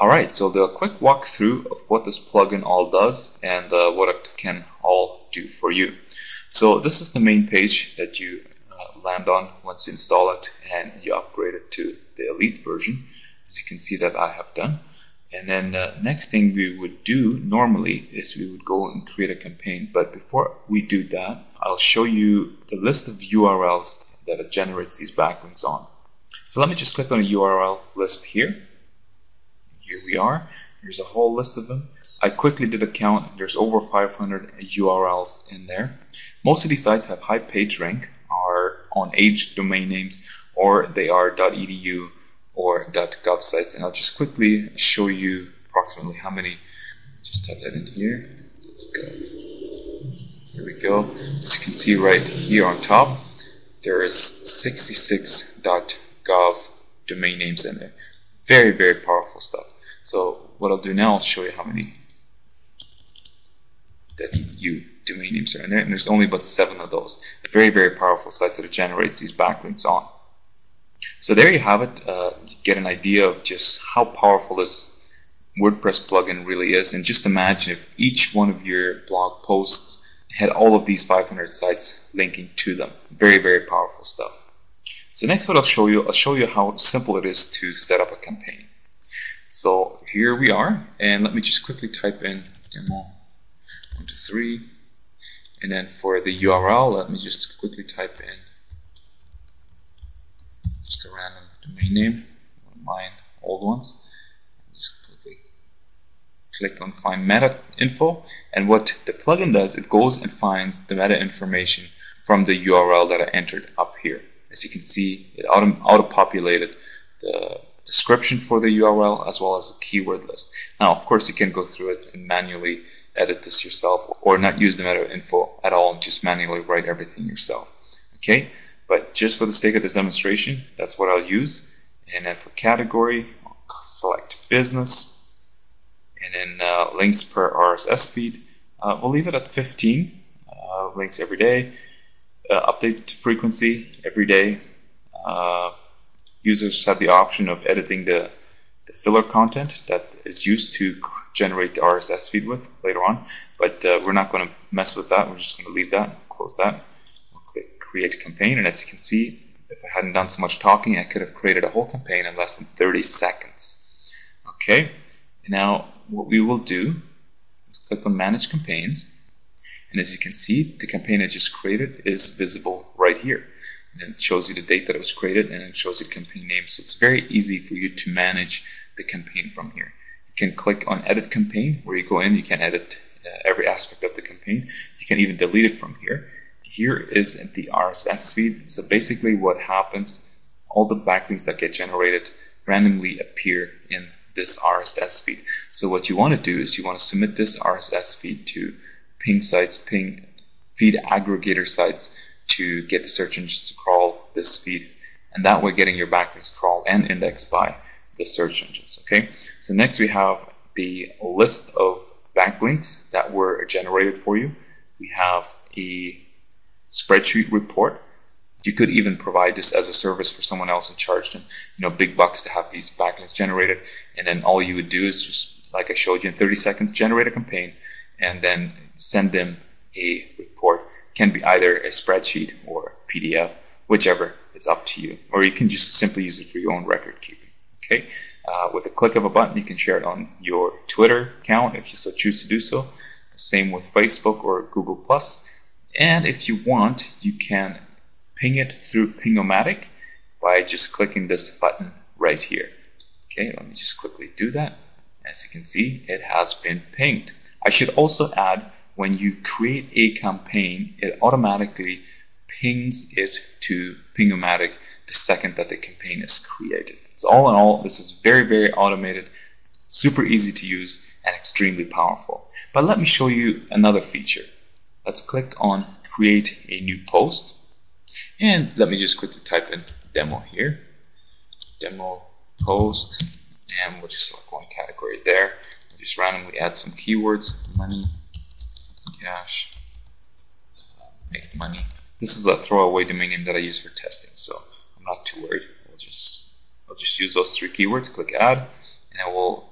Alright, so the quick walkthrough of what this plugin all does and what it can all do for you. So this is the main page that you land on once you install it and you upgrade it to the Elite version, as you can see that I have done. And then the next thing we would do normally is we would go and create a campaign. But before we do that, I'll show you the list of URLs that it generates these backlinks on. So let me just click on a URL list here. Here we are. Here's a whole list of them. I quickly did a count. There's over 500 URLs in there. Most of these sites have high page rank, are on aged domain names, or they are .edu or .gov sites. And I'll just quickly show you approximately how many. Just type that in here. Here we go. As you can see right here on top, there is 66 .gov domain names in there. Very, very powerful stuff. So what I'll do now, I'll show you how many .edu domain names are in there, and there's only about 7 of those. Very, very powerful sites that it generates these backlinks on. So there you have it. You get an idea of just how powerful this WordPress plugin really is, and just imagine if each one of your blog posts had all of these 500 sites linking to them. Very, very powerful stuff. So next what I'll show you how simple it is to set up a campaign. So here we are, and let me just quickly type in demo 123, and then for the URL, let me just quickly type in just a random domain name, one of mine old ones. Just quickly click on find meta info, and what the plugin does, it goes and finds the meta information from the URL that I entered up here. As you can see, it auto-populated the description for the URL as well as the keyword list. Now, of course, you can go through it and manually edit this yourself, or not use the meta info at all and just manually write everything yourself. Okay, but just for the sake of this demonstration, that's what I'll use. And then for category, I'll select business, and then links per RSS feed. We'll leave it at 15 links every day. Update frequency every day. Users have the option of editing the filler content that is used to generate the RSS feed with later on, but we're not going to mess with that. We're just going to leave that, close that. We'll click create campaign, and as you can see, if I hadn't done so much talking, I could have created a whole campaign in less than 30 seconds. Okay, now what we will do is click on manage campaigns, and as you can see, the campaign I just created is visible right here. And it shows you the date that it was created, and it shows you the campaign name. So it's very easy for you to manage the campaign from here. You can click on edit campaign, where you go in, you can edit every aspect of the campaign. You can even delete it from here. Here is the RSS feed. So basically what happens, all the backlinks that get generated randomly appear in this RSS feed. So what you want to do is you want to submit this RSS feed to ping sites, ping feed aggregator sites, to get the search engines to crawl this feed, and that way getting your backlinks crawled and indexed by the search engines. Okay, so next we have the list of backlinks that were generated for you. We have a spreadsheet report. You could even provide this as a service for someone else and charge them, big bucks to have these backlinks generated, and then all you would do is just, like I showed you, in 30 seconds generate a campaign and then send them a report. Can be either a spreadsheet or PDF, whichever, it's up to you. Or you can just simply use it for your own record keeping. Okay, with a click of a button, you can share it on your Twitter account if you so choose to do so. Same with Facebook or Google+. And if you want, you can ping it through Ping-O-Matic by just clicking this button right here. Okay, let me just quickly do that. As you can see, it has been pinged. I should also add, when you create a campaign, it automatically pings it to Ping-O-Matic the second that the campaign is created. So all in all, this is very, very automated, super easy to use, and extremely powerful. But let me show you another feature. Let's click on create a new post, and let me just quickly type in demo here. Demo post, and we'll just select one category there. We'll just randomly add some keywords: money, cash, make money. This is a throwaway domain name that I use for testing, so I'm not too worried. I'll just use those 3 keywords, click add, and I will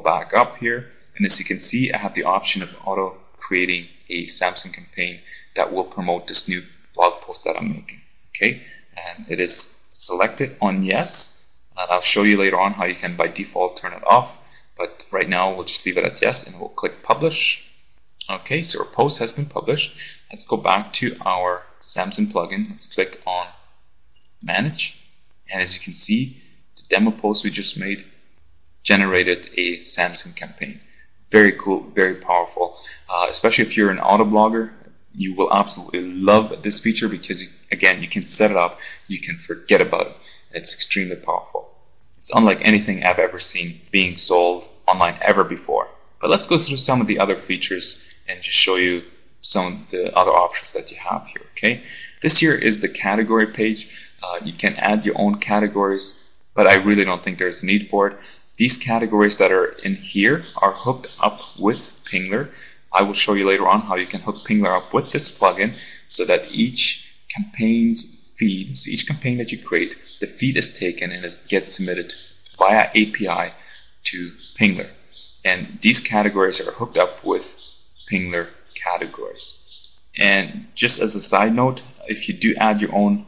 back up here, and as you can see, I have the option of auto creating a Samson campaign that will promote this new blog post that I'm making. Okay, and it is selected on yes, and I'll show you later on how you can by default turn it off, but right now we'll just leave it at yes, and we'll click publish. Okay, so our post has been published. Let's go back to our Samson plugin. Let's click on manage, and as you can see, the demo post we just made generated a Samson campaign. Very cool, very powerful, especially if you're an auto blogger. You will absolutely love this feature because, again, you can set it up, you can forget about it, and it's extremely powerful. It's unlike anything I've ever seen being sold online ever before. But let's go through some of the other features and just show you some of the other options that you have here. Okay, this here is the category page. You can add your own categories, but I really don't think there's a need for it. These categories that are in here are hooked up with Pingler. I will show you later on how you can hook Pingler up with this plugin so that each campaign's feed, so each campaign that you create, the feed is taken and gets submitted via API to Pingler. And these categories are hooked up with Pingler categories. And just as a side note, if you do add your own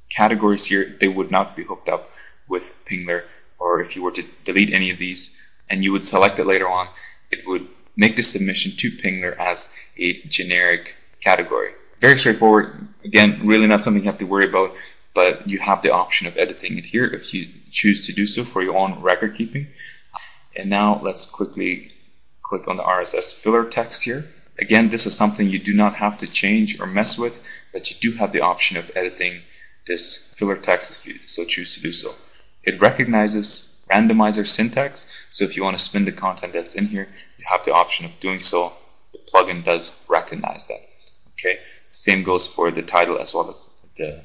categories here, they would not be hooked up with Pingler, or if you were to delete any of these and you would select it later on, it would make the submission to Pingler as a generic category. Very straightforward. Again, really not something you have to worry about, but you have the option of editing it here if you choose to do so for your own record keeping. And now let's quickly click on the RSS filler text here. Again, this is something you do not have to change or mess with, but you do have the option of editing this filler text if you so choose to do so. It recognizes randomizer syntax, so if you want to spin the content that's in here, you have the option of doing so. The plugin does recognize that. Okay, same goes for the title as well as the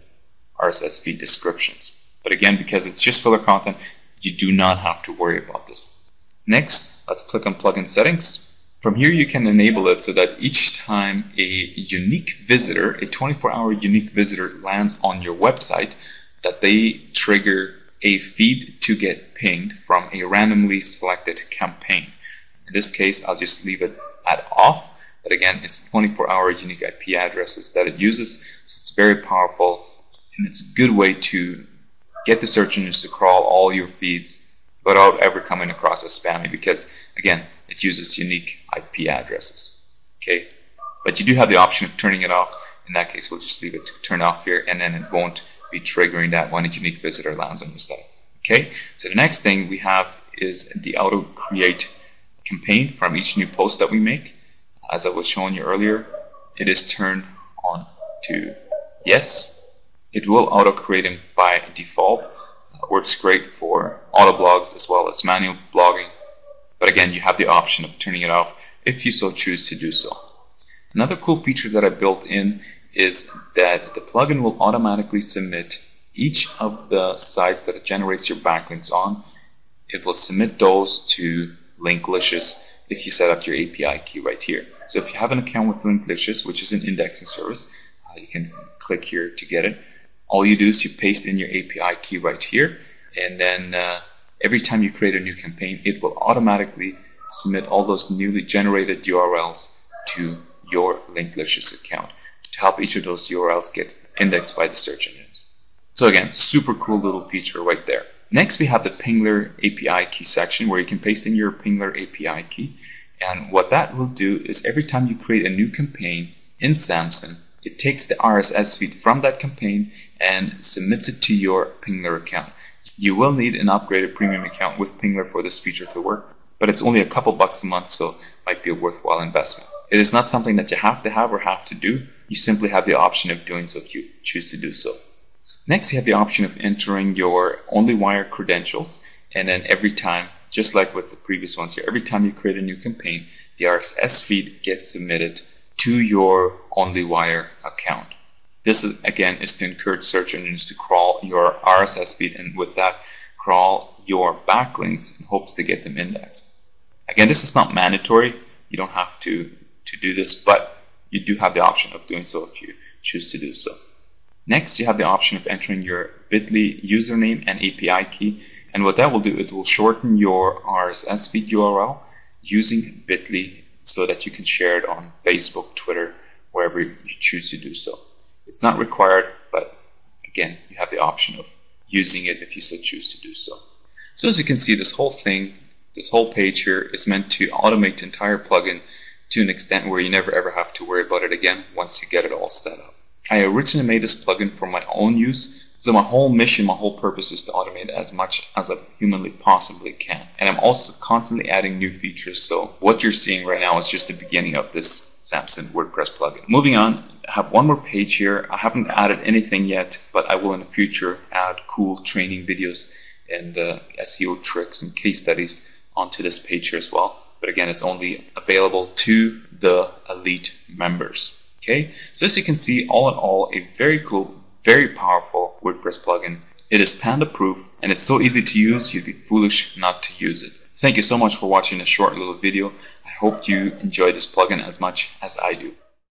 RSS feed descriptions. But again, because it's just filler content, you do not have to worry about this. Next, let's click on plugin settings. From here you can enable it so that each time a unique visitor, a 24-hour unique visitor lands on your website, that they trigger a feed to get pinged from a randomly selected campaign. In this case, I'll just leave it at off, but again, it's 24-hour unique IP addresses that it uses, so it's very powerful, and it's a good way to get the search engines to crawl all your feeds without ever coming across as spammy, because again, it uses unique IP addresses. Okay, but you do have the option of turning it off. In that case, we'll just leave it turned off here, and then it won't be triggering that when a unique visitor lands on your site. Okay, so the next thing we have is the auto create campaign from each new post that we make. As I was showing you earlier, it is turned on to yes. It will auto create them by default. Works great for auto blogs as well as manual blogging, but again, you have the option of turning it off if you so choose to do so. Another cool feature that I built in is that the plugin will automatically submit each of the sites that it generates your backlinks on. It will submit those to Linklicious if you set up your API key right here. So if you have an account with Linklicious, which is an indexing service, you can click here to get it. All you do is you paste in your API key right here, and then every time you create a new campaign, it will automatically submit all those newly generated URLs to your Linklicious account to help each of those URLs get indexed by the search engines. So again, super cool little feature right there. Next, we have the Pingler API key section where you can paste in your Pingler API key, and what that will do is every time you create a new campaign in Samson, it takes the RSS feed from that campaign and submits it to your Pingler account. You will need an upgraded premium account with Pingler for this feature to work, but it's only a couple bucks a month, so it might be a worthwhile investment. It is not something that you have to have or have to do. You simply have the option of doing so if you choose to do so. Next, you have the option of entering your OnlyWire credentials, and then every time, just like with the previous ones here, every time you create a new campaign, the RSS feed gets submitted to your OnlyWire account. This is, again, is to encourage search engines to crawl your RSS feed, and with that, crawl your backlinks in hopes to get them indexed. Again, this is not mandatory. You don't have to do this, but you do have the option of doing so if you choose to do so. Next, you have the option of entering your bit.ly username and API key, And what that will do, it will shorten your RSS feed URL using bit.ly so that you can share it on Facebook, Twitter, wherever you choose to do so. It's not required, but again, you have the option of using it if you so choose to do so. So as you can see, this whole thing, this whole page here is meant to automate the entire plugin to an extent where you never ever have to worry about it again once you get it all set up. I originally made this plugin for my own use, so my whole mission, my whole purpose is to automate as much as I humanly possibly can. And I'm also constantly adding new features, so what you're seeing right now is just the beginning of this Samson WordPress plugin. Moving on, I have one more page here. I haven't added anything yet, but I will in the future add cool training videos and SEO tricks and case studies onto this page here as well. But again, it's only available to the elite members. Okay, so as you can see, all in all, a very cool, very powerful WordPress plugin. It is Panda proof and it's so easy to use, you'd be foolish not to use it. Thank you so much for watching this short little video. I hope you enjoy this plugin as much as I do.